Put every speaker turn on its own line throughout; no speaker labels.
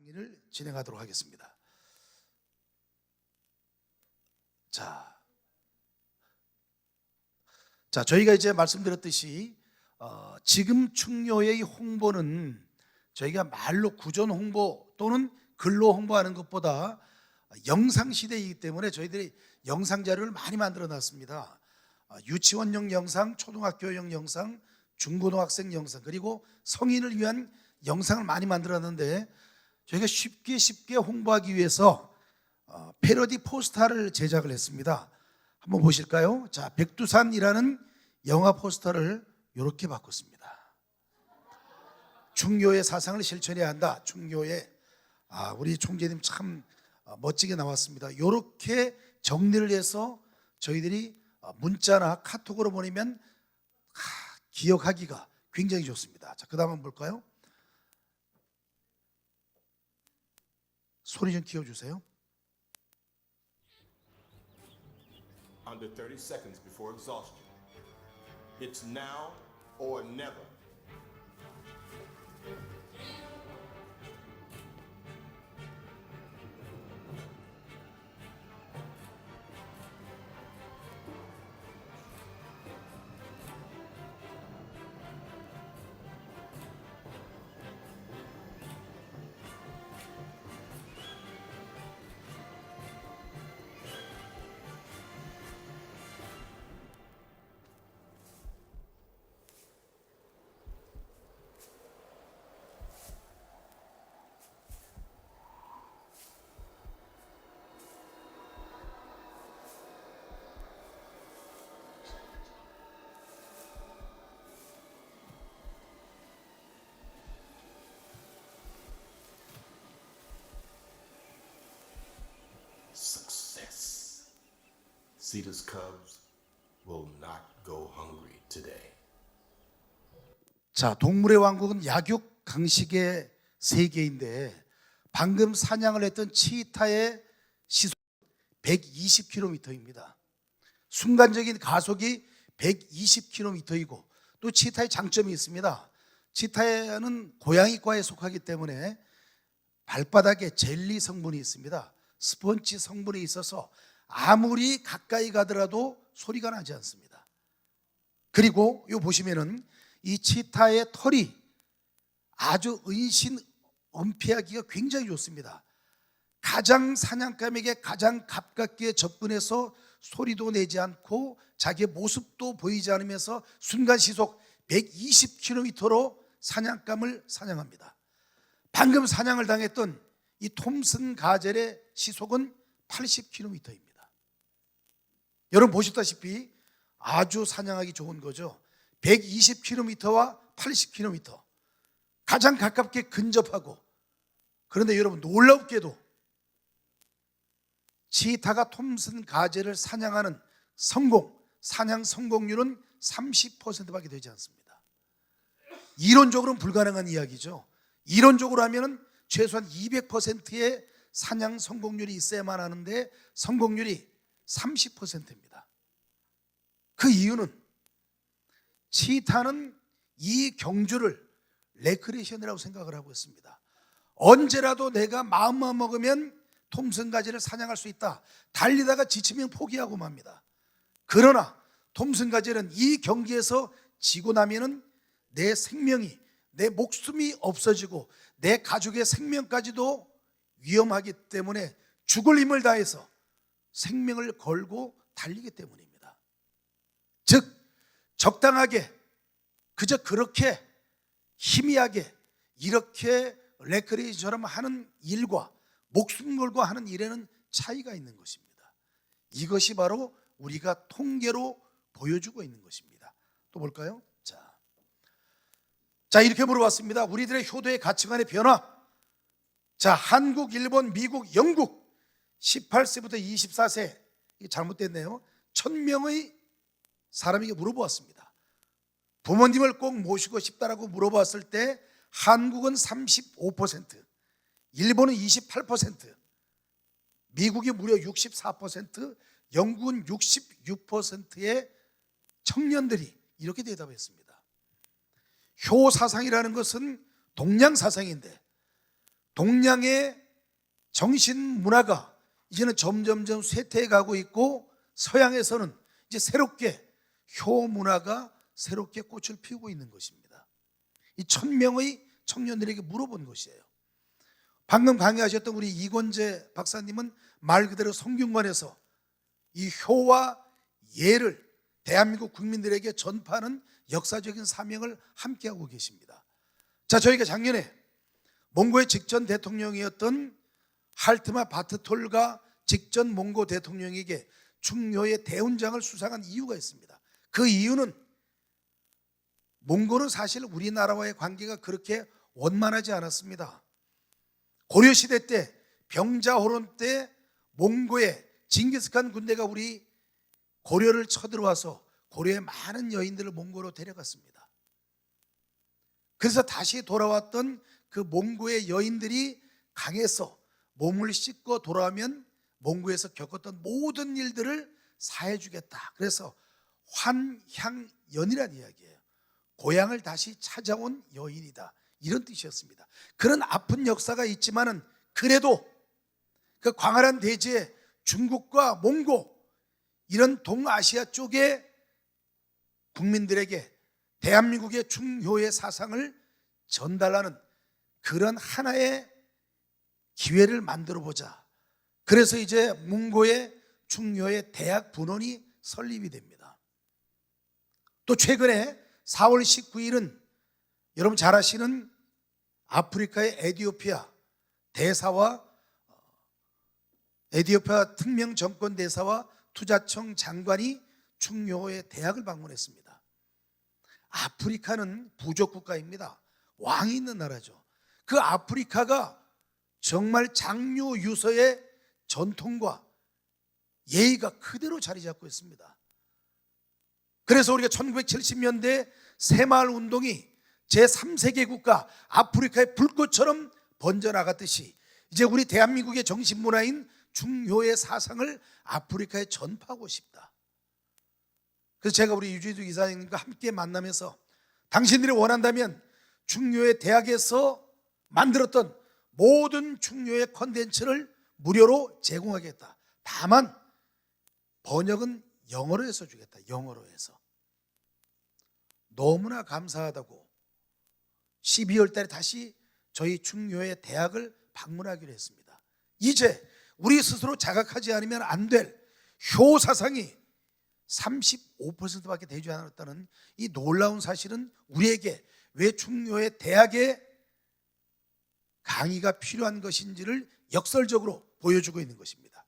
강의를 진행하도록 하겠습니다. 자, 저희가 이제 말씀드렸듯이 지금 충료의 홍보는 저희가 말로 구전 홍보 또는 글로 홍보하는 것보다 영상 시대이기 때문에 저희들이 영상 자료를 많이 만들어 놨습니다. 유치원용 영상, 초등학교용 영상, 중고등학생 영상, 그리고 성인을 위한 영상을 많이 만들어 놨는데 저희가 쉽게 홍보하기 위해서 패러디 포스터를 제작을 했습니다. 한번 보실까요? 자, 백두산이라는 영화 포스터를 이렇게 바꿨습니다. 충교의 사상을 실천해야 한다. 충교의 우리 총재님 참 멋지게 나왔습니다. 이렇게 정리를 해서 저희들이 문자나 카톡으로 보내면 기억하기가 굉장히 좋습니다. 자, 그 다음 한번 볼까요? 소리 좀 키워주세요.
Under 30 seconds before exhaustion. It's now or never. Success. Cedar's Cubs will not go hungry today.
자, 동물의 왕국은 약육 강식의 세계인데 방금 사냥을 했던 치타의 시속 120km입니다. 순간적인 가속이 120km이고 또 치타의 장점이 있습니다. 치타는 고양이과에 속하기 때문에 발바닥에 젤리 성분이 있습니다. 스펀지 성분이 있어서 아무리 가까이 가더라도 소리가 나지 않습니다. 그리고 요 보시면은 이 치타의 털이 아주 은신 은폐하기가 굉장히 좋습니다. 가장 사냥감에게 가장 가깝게 접근해서 소리도 내지 않고 자기의 모습도 보이지 않으면서 순간 시속 120km로 사냥감을 사냥합니다. 방금 사냥을 당했던 이 톰슨 가젤의 시속은 80km입니다. 여러분 보셨다시피 아주 사냥하기 좋은 거죠. 120km와 80km 가장 가깝게 근접하고, 그런데 여러분 놀랍게도 치타가 톰슨 가젤을 사냥하는 사냥 성공률은 30%밖에 되지 않습니다. 이론적으로는 불가능한 이야기죠. 이론적으로 하면은 최소한 200%의 사냥 성공률이 있어야만 하는데 성공률이 30%입니다. 그 이유는 치타는 이 경주를 레크레이션이라고 생각을 하고 있습니다. 언제라도 내가 마음만 먹으면 톰슨 가젤을 사냥할 수 있다. 달리다가 지치면 포기하고 맙니다. 그러나 톰슨 가젤은 이 경기에서 지고 나면은 내 생명이, 내 목숨이 없어지고 내 가족의 생명까지도 위험하기 때문에 죽을 힘을 다해서 생명을 걸고 달리기 때문입니다. 즉 적당하게 그저 그렇게 희미하게 이렇게 레크레이션처럼 하는 일과 목숨 걸고 하는 일에는 차이가 있는 것입니다. 이것이 바로 우리가 통계로 보여주고 있는 것입니다. 또 볼까요? 자, 이렇게 물어봤습니다. 우리들의 효도의 가치관의 변화. 자, 한국, 일본, 미국, 영국 18세부터 24세, 이게 잘못됐네요. 1000명의 사람에게 물어보았습니다. 부모님을 꼭 모시고 싶다라고 물어봤을 때 한국은 35%, 일본은 28%, 미국이 무려 64%, 영국은 66%의 청년들이 이렇게 대답했습니다. 효사상이라는 것은 동양 사상인데 동양의 정신 문화가 이제는 점점점 쇠퇴해 가고 있고, 서양에서는 이제 새롭게 효 문화가 새롭게 꽃을 피우고 있는 것입니다. 이 1000명의 청년들에게 물어본 것이에요. 방금 강의하셨던 우리 이건재 박사님은 말 그대로 성균관에서 이 효와 예를 대한민국 국민들에게 전파하는 역사적인 사명을 함께하고 계십니다. 자, 저희가 작년에 몽고의 직전 대통령이었던 할트마 바트톨가 직전 몽고 대통령에게 충효의 대훈장을 수상한 이유가 있습니다. 그 이유는 몽고는 사실 우리나라와의 관계가 그렇게 원만하지 않았습니다. 고려시대 때 병자호론 때 몽고의 징기스칸 군대가 우리 고려를 쳐들어와서 고려의 많은 여인들을 몽고로 데려갔습니다. 그래서 다시 돌아왔던 그 몽고의 여인들이 강에서 몸을 씻고 돌아오면 몽고에서 겪었던 모든 일들을 사해주겠다. 그래서 환향연이라는 이야기예요. 고향을 다시 찾아온 여인이다, 이런 뜻이었습니다. 그런 아픈 역사가 있지만은 그래도 그 광활한 대지에 중국과 몽고 이런 동아시아 쪽의 국민들에게 대한민국의 충효의 사상을 전달하는 그런 하나의 기회를 만들어 보자. 그래서 이제 몽고의 충효의 대학 분원이 설립이 됩니다. 또 최근에 4월 19일은 여러분 잘 아시는 아프리카의 에티오피아 대사와 에티오피아 특명 정권 대사와 투자청 장관이 충효의 대학을 방문했습니다. 아프리카는 부족 국가입니다. 왕이 있는 나라죠. 그 아프리카가 정말 장류 유서의 전통과 예의가 그대로 자리 잡고 있습니다. 그래서 우리가 1970년대 새마을 운동이 제3세계 국가 아프리카의 불꽃처럼 번져나갔듯이 이제 우리 대한민국의 정신문화인 충효의 사상을 아프리카에 전파하고 싶다. 그래서 제가 우리 유지두 이사님과 함께 만나면서 당신들이 원한다면 충효의 대학에서 만들었던 모든 충효의 콘텐츠를 무료로 제공하겠다. 다만 번역은 영어로 해서 주겠다. 영어로 해서. 너무나 감사하다고 12월 달에 다시 저희 충효의 대학을 방문하기로 했습니다. 이제 우리 스스로 자각하지 않으면 안 될 효 사상이 35%밖에 되지 않았다는 이 놀라운 사실은 우리에게 왜 충효의 대학에 강의가 필요한 것인지를 역설적으로 보여주고 있는 것입니다.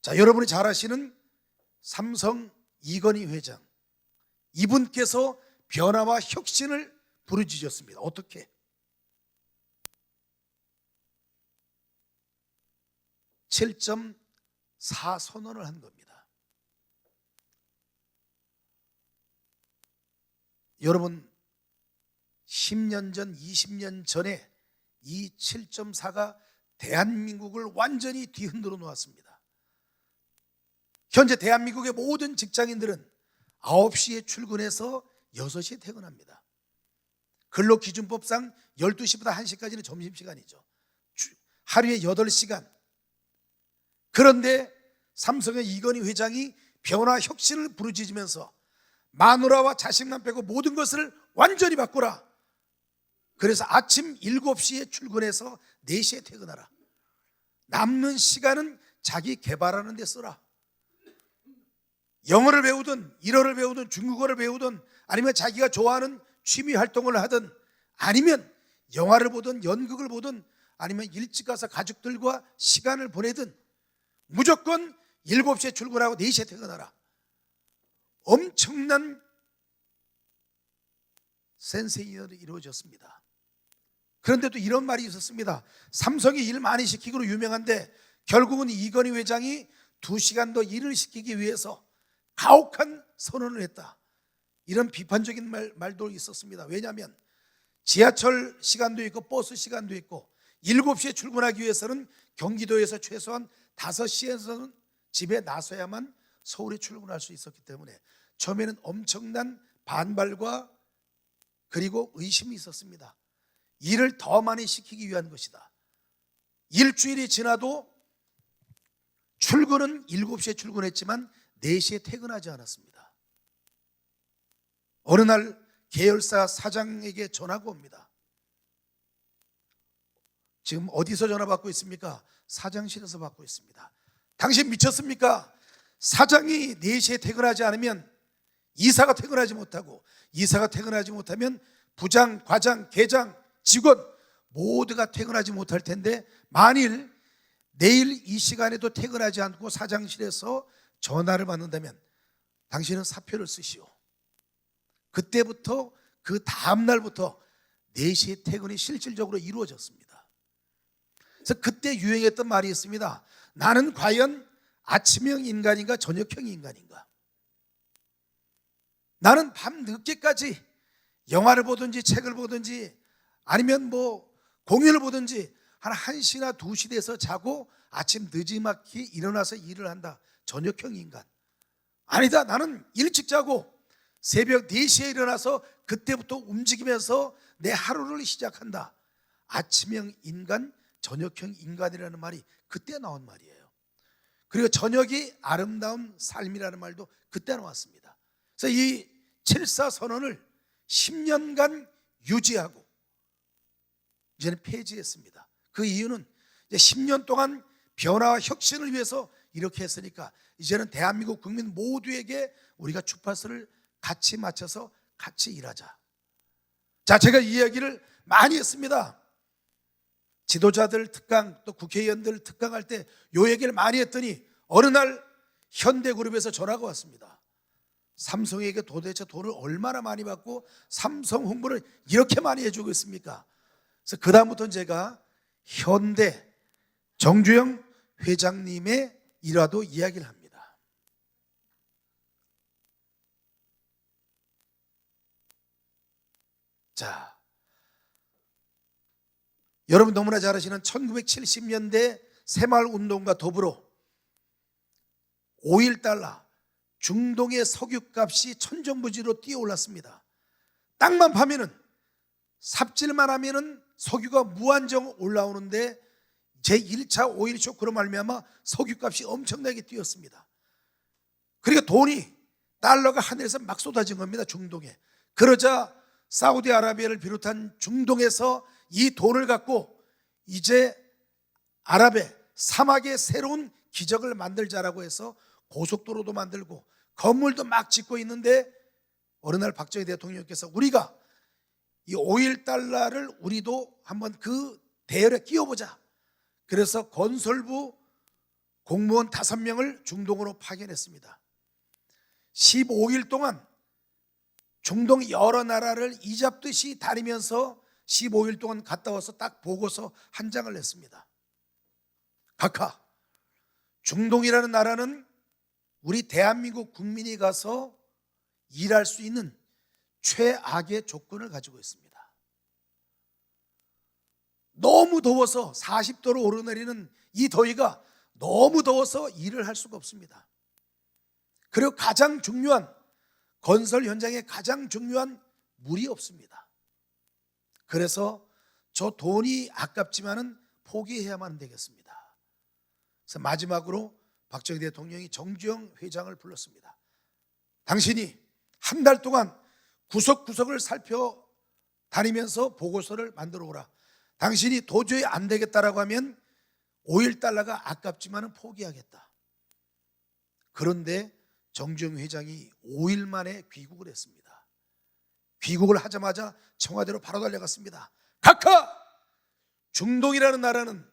자, 여러분이 잘 아시는 삼성 이건희 회장, 이분께서 변화와 혁신을 부르짖었습니다. 어떻게? 7.4 선언을 한 겁니다. 여러분 10년 전, 20년 전에 이 7.4가 대한민국을 완전히 뒤흔들어 놓았습니다. 현재 대한민국의 모든 직장인들은 9시에 출근해서 6시에 퇴근합니다. 근로기준법상 12시부터 1시까지는 점심시간이죠. 하루에 8시간. 그런데 삼성의 이건희 회장이 변화 혁신을 부르짖으면서 마누라와 자식만 빼고 모든 것을 완전히 바꾸라. 그래서 아침 7시에 출근해서 4시에 퇴근하라. 남는 시간은 자기 개발하는 데 써라. 영어를 배우든 일어를 배우든 중국어를 배우든 아니면 자기가 좋아하는 취미 활동을 하든 아니면 영화를 보든 연극을 보든 아니면 일찍 가서 가족들과 시간을 보내든 무조건 7시에 출근하고 4시에 퇴근하라. 엄청난 센세이션이 이루어졌습니다. 그런데도 이런 말이 있었습니다. 삼성이 일 많이 시키기로 유명한데 결국은 이건희 회장이 2시간 더 일을 시키기 위해서 가혹한 선언을 했다. 이런 비판적인 말도 있었습니다. 왜냐하면 지하철 시간도 있고 버스 시간도 있고 7시에 출근하기 위해서는 경기도에서 최소한 5시에서는 집에 나서야만 서울에 출근할 수 있었기 때문에 처음에는 엄청난 반발과 그리고 의심이 있었습니다. 일을 더 많이 시키기 위한 것이다. 일주일이 지나도 출근은 7시에 출근했지만 4시에 퇴근하지 않았습니다. 어느 날 계열사 사장에게 전화가 옵니다. 지금 어디서 전화 받고 있습니까? 사장실에서 받고 있습니다. 당신 미쳤습니까? 사장이 4시에 퇴근하지 않으면 이사가 퇴근하지 못하고, 이사가 퇴근하지 못하면 부장, 과장, 계장, 직원 모두가 퇴근하지 못할 텐데, 만일 내일 이 시간에도 퇴근하지 않고 사장실에서 전화를 받는다면 당신은 사표를 쓰시오. 그때부터 그 다음 날부터 4시에 퇴근이 실질적으로 이루어졌습니다. 그래서 그때 유행했던 말이 있습니다. 나는 과연 아침형 인간인가 저녁형 인간인가? 나는 밤 늦게까지 영화를 보든지 책을 보든지 아니면 뭐 공연을 보든지 한 1시나 2시 돼서 자고 아침 늦지막히 일어나서 일을 한다. 저녁형 인간. 아니다. 나는 일찍 자고 새벽 4시에 일어나서 그때부터 움직이면서 내 하루를 시작한다. 아침형 인간, 저녁형 인간이라는 말이 그때 나온 말이에요. 그리고 저녁이 아름다운 삶이라는 말도 그때 나왔습니다. 그래서 이 7.4선언을 10년간 유지하고 이제는 폐지했습니다. 그 이유는 이제 10년 동안 변화와 혁신을 위해서 이렇게 했으니까 이제는 대한민국 국민 모두에게 우리가 주파수를 같이 맞춰서 같이 일하자. 자, 제가 이 이야기를 많이 했습니다. 지도자들 특강, 또 국회의원들 특강할 때 이 얘기를 많이 했더니 어느 날 현대그룹에서 전화가 왔습니다. 삼성에게 도대체 돈을 얼마나 많이 받고 삼성 홍보를 이렇게 많이 해주고 있습니까? 그래서 그 다음부터는 제가 현대 정주영 회장님의 일화도 이야기를 합니다. 자, 여러분 너무나 잘 아시는 1970년대 새마을운동과 더불어 5.1달러 중동의 석유값이 천정부지로 뛰어올랐습니다. 땅만 파면은, 삽질만 하면은 석유가 무한정 올라오는데 제1차 5.1 쇼크로 말미암아 석유값이 엄청나게 뛰었습니다. 그리고 돈이, 달러가 하늘에서 막 쏟아진 겁니다. 중동에. 그러자 사우디아라비아를 비롯한 중동에서 이 돈을 갖고 이제 아랍의 사막의 새로운 기적을 만들자라고 해서 고속도로도 만들고 건물도 막 짓고 있는데, 어느 날 박정희 대통령께서 우리가 이 5.1달러를 우리도 한번 그 대열에 끼워보자. 그래서 건설부 공무원 5명을 중동으로 파견했습니다. 15일 동안 중동 여러 나라를 이잡듯이 다니면서 15일 동안 갔다 와서 딱 보고서 한 장을 냈습니다. 각하, 중동이라는 나라는 우리 대한민국 국민이 가서 일할 수 있는 최악의 조건을 가지고 있습니다. 너무 더워서 40도로 오르내리는 이 더위가 너무 더워서 일을 할 수가 없습니다. 그리고 가장 중요한, 건설 현장에 가장 중요한 물이 없습니다. 그래서 저 돈이 아깝지만은 포기해야만 되겠습니다. 그래서 마지막으로 박정희 대통령이 정주영 회장을 불렀습니다. 당신이 한 달 동안 구석구석을 살펴다니면서 보고서를 만들어 오라. 당신이 도저히 안 되겠다라고 하면 5.1달러가 아깝지만은 포기하겠다. 그런데 정주영 회장이 5일 만에 귀국을 했습니다. 귀국을 하자마자 청와대로 바로 달려갔습니다. 각하! 중동이라는 나라는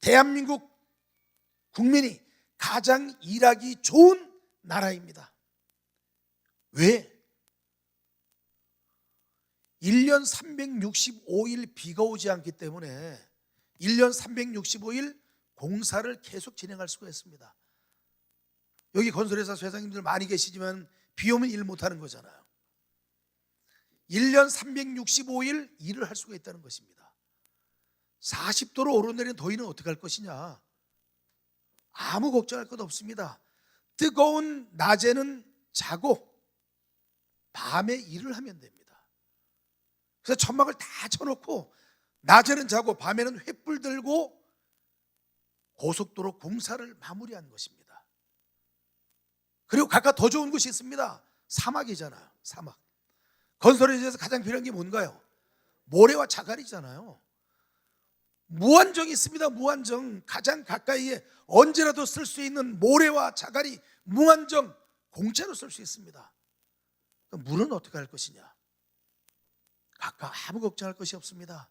대한민국 국민이 가장 일하기 좋은 나라입니다. 왜? 1년 365일 비가 오지 않기 때문에 1년 365일 공사를 계속 진행할 수가 있습니다. 여기 건설회사 회장님들 많이 계시지만 비 오면 일 못하는 거잖아요. 1년 365일 일을 할 수가 있다는 것입니다. 40도로 오르내리는 더위는 어떻게 할 것이냐? 아무 걱정할 것 없습니다. 뜨거운 낮에는 자고 밤에 일을 하면 됩니다. 그래서 천막을 다 쳐놓고 낮에는 자고 밤에는 횃불 들고 고속도로 공사를 마무리한 것입니다. 그리고 각각 더 좋은 곳이 있습니다. 사막이잖아요. 사막. 건설에 대해서 가장 필요한 게 뭔가요? 모래와 자갈이잖아요. 무한정이 있습니다. 무한정. 가장 가까이에 언제라도 쓸 수 있는 모래와 자갈이 무한정 공짜로 쓸 수 있습니다. 물은 어떻게 할 것이냐? 각각 아무 걱정할 것이 없습니다.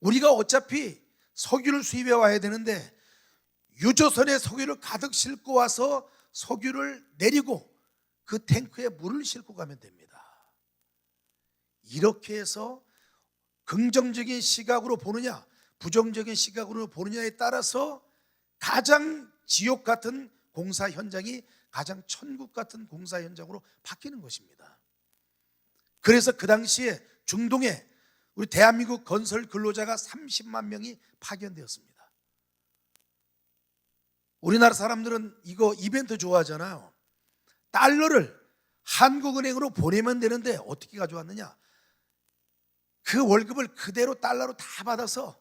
우리가 어차피 석유를 수입해 와야 되는데 유조선에 석유를 가득 싣고 와서 석유를 내리고 그 탱크에 물을 싣고 가면 됩니다. 이렇게 해서 긍정적인 시각으로 보느냐 부정적인 시각으로 보느냐에 따라서 가장 지옥 같은 공사 현장이 가장 천국 같은 공사 현장으로 바뀌는 것입니다. 그래서 그 당시에 중동에 우리 대한민국 건설 근로자가 30만 명이 파견되었습니다. 우리나라 사람들은 이거 이벤트 좋아하잖아요. 달러를 한국은행으로 보내면 되는데 어떻게 가져왔느냐? 그 월급을 그대로 달러로 다 받아서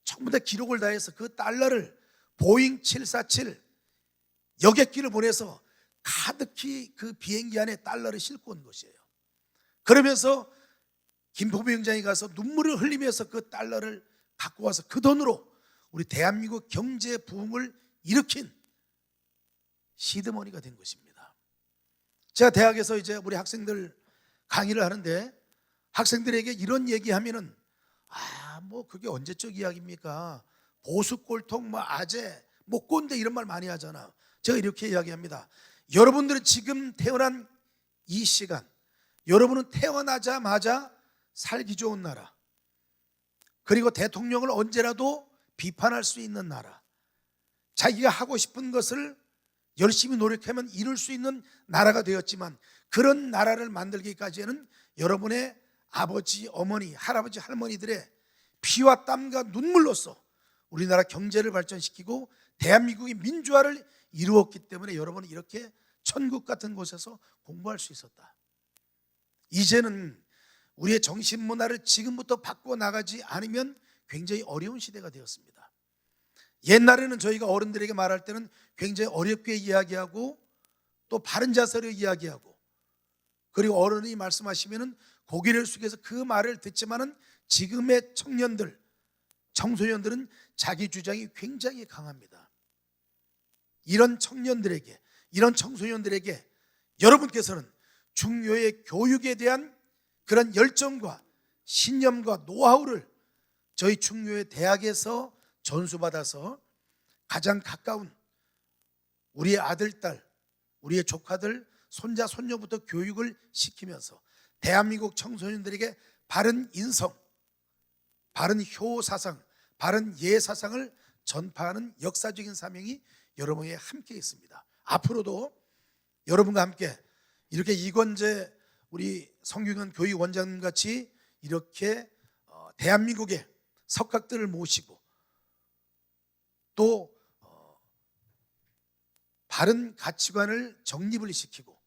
전부 다 기록을 다 해서 그 달러를 보잉 747 여객기를 보내서 가득히 그 비행기 안에 달러를 싣고 온 것이에요. 그러면서 김포 비행장에 가서 눈물을 흘리면서 그 달러를 갖고 와서 그 돈으로 우리 대한민국 경제 부흥을 일으킨 시드머니가 된 것입니다. 제가 대학에서 이제 우리 학생들 강의를 하는데 학생들에게 이런 얘기하면은 뭐 그게 언제적 이야기입니까? 보수꼴통, 뭐 아재, 뭐 꼰대 이런 말 많이 하잖아. 제가 이렇게 이야기합니다. 여러분들은 지금 태어난 이 시간, 여러분은 태어나자마자 살기 좋은 나라, 그리고 대통령을 언제라도 비판할 수 있는 나라, 자기가 하고 싶은 것을 열심히 노력하면 이룰 수 있는 나라가 되었지만 그런 나라를 만들기까지는 여러분의 아버지, 어머니, 할아버지, 할머니들의 피와 땀과 눈물로써 우리나라 경제를 발전시키고 대한민국의 민주화를 이루었기 때문에 여러분은 이렇게 천국 같은 곳에서 공부할 수 있었다. 이제는 우리의 정신문화를 지금부터 바꿔나가지 않으면 굉장히 어려운 시대가 되었습니다. 옛날에는 저희가 어른들에게 말할 때는 굉장히 어렵게 이야기하고 또 바른 자세로 이야기하고 그리고 어른이 말씀하시면은 고개를 숙여서 그 말을 듣지만은 지금의 청년들, 청소년들은 자기 주장이 굉장히 강합니다. 이런 청년들에게, 이런 청소년들에게 여러분께서는 중요의 교육에 대한 그런 열정과 신념과 노하우를 저희 중요의 대학에서 전수받아서 가장 가까운 우리의 아들, 딸, 우리의 조카들, 손자, 손녀부터 교육을 시키면서 대한민국 청소년들에게 바른 인성, 바른 효 사상, 바른 예 사상을 전파하는 역사적인 사명이 여러분에 함께 있습니다. 앞으로도 여러분과 함께 이렇게 이건재 우리 성균관 교육원장님 같이 이렇게 대한민국의 석학들을 모시고 또 바른 가치관을 정립을 시키고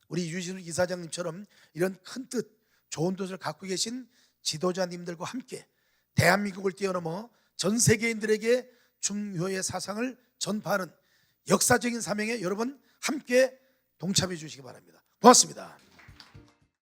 우리 유진우 이사장님처럼 이런 큰 뜻, 좋은 뜻을 갖고 계신 지도자님들과 함께 대한민국을 뛰어넘어 전 세계인들에게 중효의 사상을 전파하는 역사적인 사명에 여러분 함께 동참해 주시기 바랍니다. 고맙습니다.